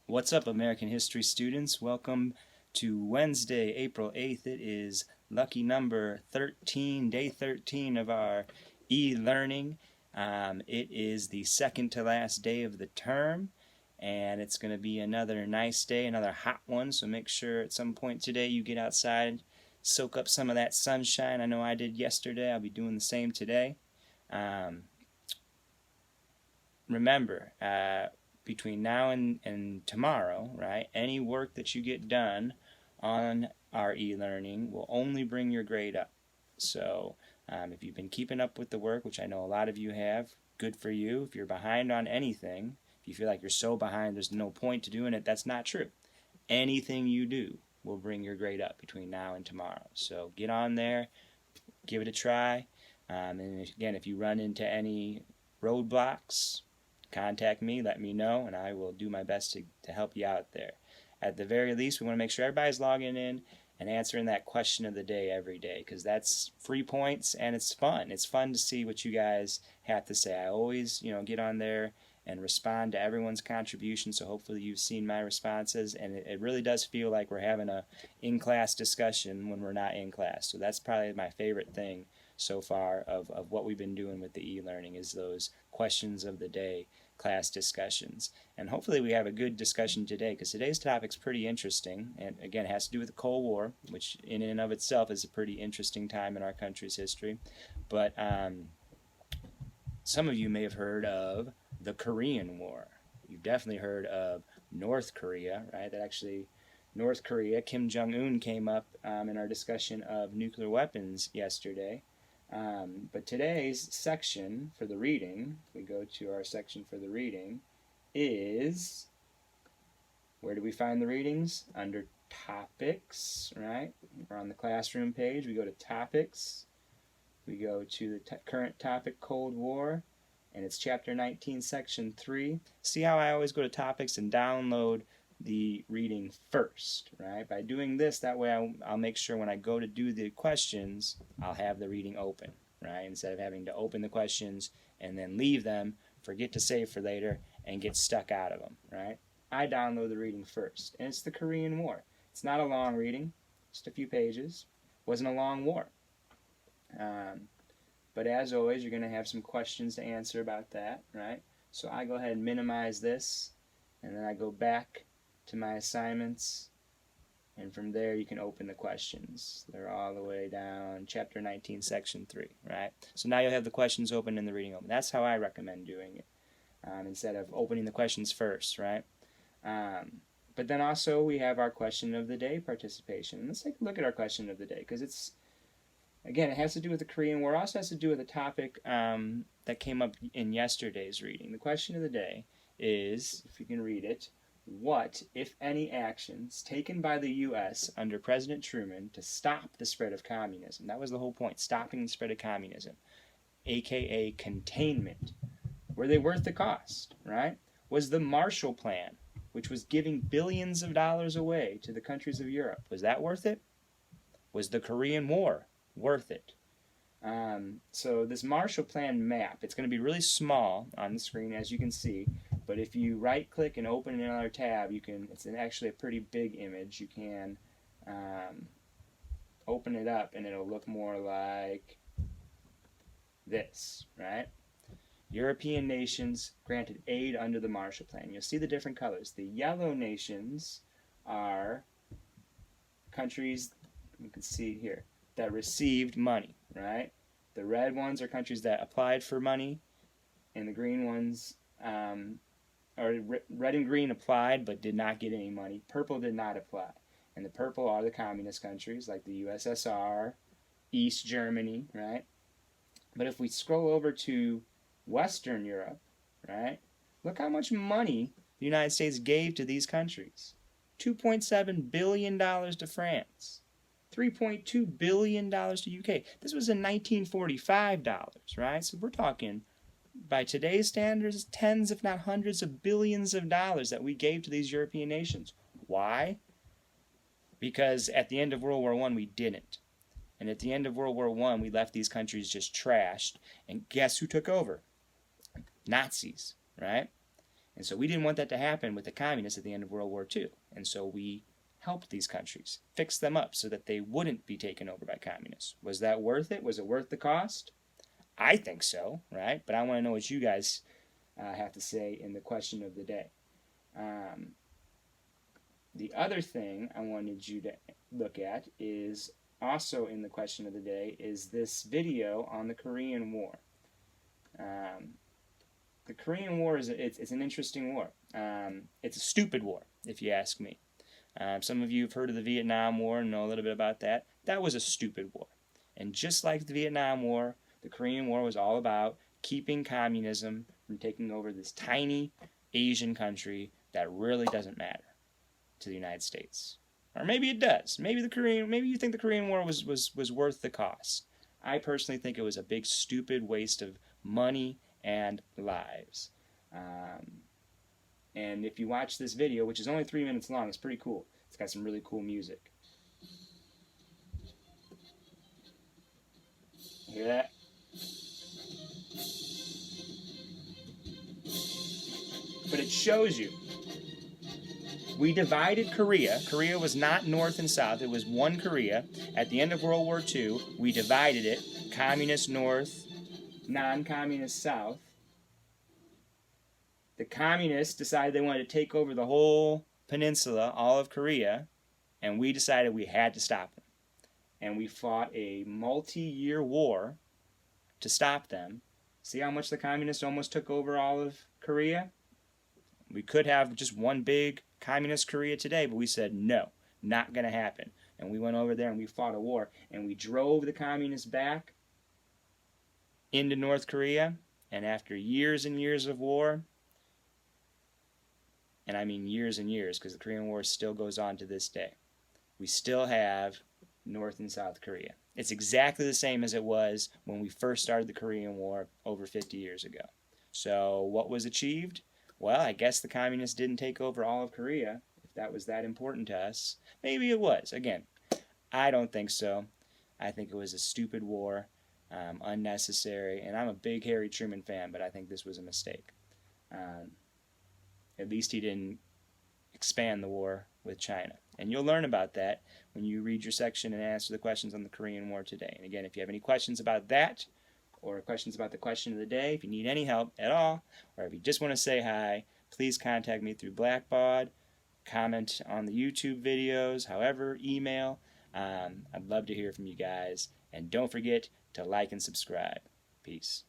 What's up, American history students? Welcome to Wednesday, April 8th. It is lucky number 13, day 13 of our e-learning. It is the second to last day of the term, and it's going to be another nice day, another hot one, so make sure at some point today you get outside, soak up some of that sunshine. I know I did yesterday. I'll be doing the same today. Remember, between now and tomorrow, right, any work that you get done on our e-learning will only bring your grade up. So if you've been keeping up with the work, which I know a lot of you have, good for you. If you're behind on anything, if you feel like you're so behind there's no point to doing it, that's not true. Anything you do will bring your grade up between now and tomorrow. So get on there, give it a try. And again, if you run into any roadblocks, contact me, let me know, and I will do my best to help you out there. At the very least, we want to make sure everybody's logging in and answering that question of the day every day, because that's free points and it's fun. It's fun to see what you guys have to say. I always, get on there and respond to everyone's contribution, so hopefully you've seen my responses, and it really does feel like we're having a in-class discussion when we're not in class. So that's probably my favorite thing so far of what we've been doing with the e-learning is those questions of the day class discussions. And hopefully we have a good discussion today, because today's topic's pretty interesting, and again, it has to do with the Cold War, which in and of itself is a pretty interesting time in our country's history. But some of you may have heard of the Korean War. You've definitely heard of North Korea, right? That actually, North Korea, Kim Jong-un came up in our discussion of nuclear weapons yesterday. But today's section for the reading, if we go to our section for the reading, is, where do we find the readings? Under topics, right? We're on the classroom page. We go to topics. We go to the current topic, Cold War, and it's chapter 19, section 3. See how I always go to topics and download the reading first, right? By doing this, that way I'll make sure when I go to do the questions, I'll have the reading open, right? Instead of having to open the questions and then leave them, forget to save for later, and get stuck out of them, right? I download the reading first, and it's the Korean War. It's not a long reading, just a few pages. It wasn't a long war. But as always, you're going to have some questions to answer about that, right? So I go ahead and minimize this, and then I go back to my assignments, and from there you can open the questions. They're all the way down chapter 19, section 3, right? So now you'll have the questions open and the reading open. That's how I recommend doing it, instead of opening the questions first, right? But then also we have our question of the day participation. Let's take a look at our question of the day, because it's, again, it has to do with the Korean War. It also has to do with a topic that came up in yesterday's reading. The question of the day is, if you can read it, what, if any, actions taken by the U.S. under President Truman to stop the spread of communism? That was the whole point, stopping the spread of communism, aka containment. Were they worth the cost, right? Was the Marshall Plan, which was giving billions of dollars away to the countries of Europe, was that worth it? Was the Korean War worth it? So this Marshall Plan map, it's going to be really small on the screen, as you can see, but if you right click and open another tab, you can, it's actually a pretty big image, you can open it up and it'll look more like this, right? European nations granted aid under the Marshall Plan. You'll see the different colors. The yellow nations are countries, you can see here, that received money, right? The red ones are countries that applied for money, and the green ones, or red and green applied but did not get any money. Purple did not apply. And the purple are the communist countries like the USSR, East Germany, right? But if we scroll over to Western Europe, right, look how much money the United States gave to these countries. $2.7 billion to France. $3.2 billion to UK. This was in 1945 dollars, right? So we're talking, by today's standards, tens if not hundreds of billions of dollars that we gave to these European nations. Why? Because at the end of World War I, we didn't. And at the end of World War I, we left these countries just trashed. And guess who took over? Nazis, right? And so we didn't want that to happen with the communists at the end of World War II. And so we helped these countries, fix them up so that they wouldn't be taken over by communists. Was that worth it? Was it worth the cost? I think so, right? But I want to know what you guys have to say in the question of the day. The other thing I wanted you to look at is also in the question of the day is this video on the Korean War. The Korean War it's an interesting war. It's a stupid war, if you ask me. Some of you have heard of the Vietnam War and know a little bit about that. That was a stupid war. And just like the Vietnam War, the Korean War was all about keeping communism from taking over this tiny Asian country that really doesn't matter to the United States. Or maybe it does. Maybe you think the Korean War was worth the cost. I personally think it was a big stupid waste of money and lives. And if you watch this video, which is only 3 minutes long, it's pretty cool. It's got some really cool music. Hear that? But it shows you. We divided Korea. Korea was not North and South. It was one Korea. At the end of World War II, we divided it. Communist North, non-communist South. The communists decided they wanted to take over the whole peninsula, all of Korea, and we decided we had to stop them. And we fought a multi-year war to stop them. See how much the communists almost took over all of Korea? We could have just one big communist Korea today, but we said no, not going to happen. And we went over there and we fought a war, and we drove the communists back into North Korea, and after years and years of war, and I mean years and years because the Korean War still goes on to this day, we still have North and South Korea. It's exactly the same as it was when we first started the Korean War over 50 years ago. So what was achieved? Well, I guess the communists didn't take over all of Korea, if that was that important to us. Maybe it was. Again, I don't think so. I think it was a stupid war, unnecessary, and I'm a big Harry Truman fan, but I think this was a mistake. At least he didn't expand the war with China. And you'll learn about that when you read your section and answer the questions on the Korean War today. And again, if you have any questions about that, or questions about the question of the day, if you need any help at all, or if you just want to say hi, please contact me through Blackbaud, comment on the YouTube videos, however, email. I'd love to hear from you guys. And don't forget to like and subscribe. Peace.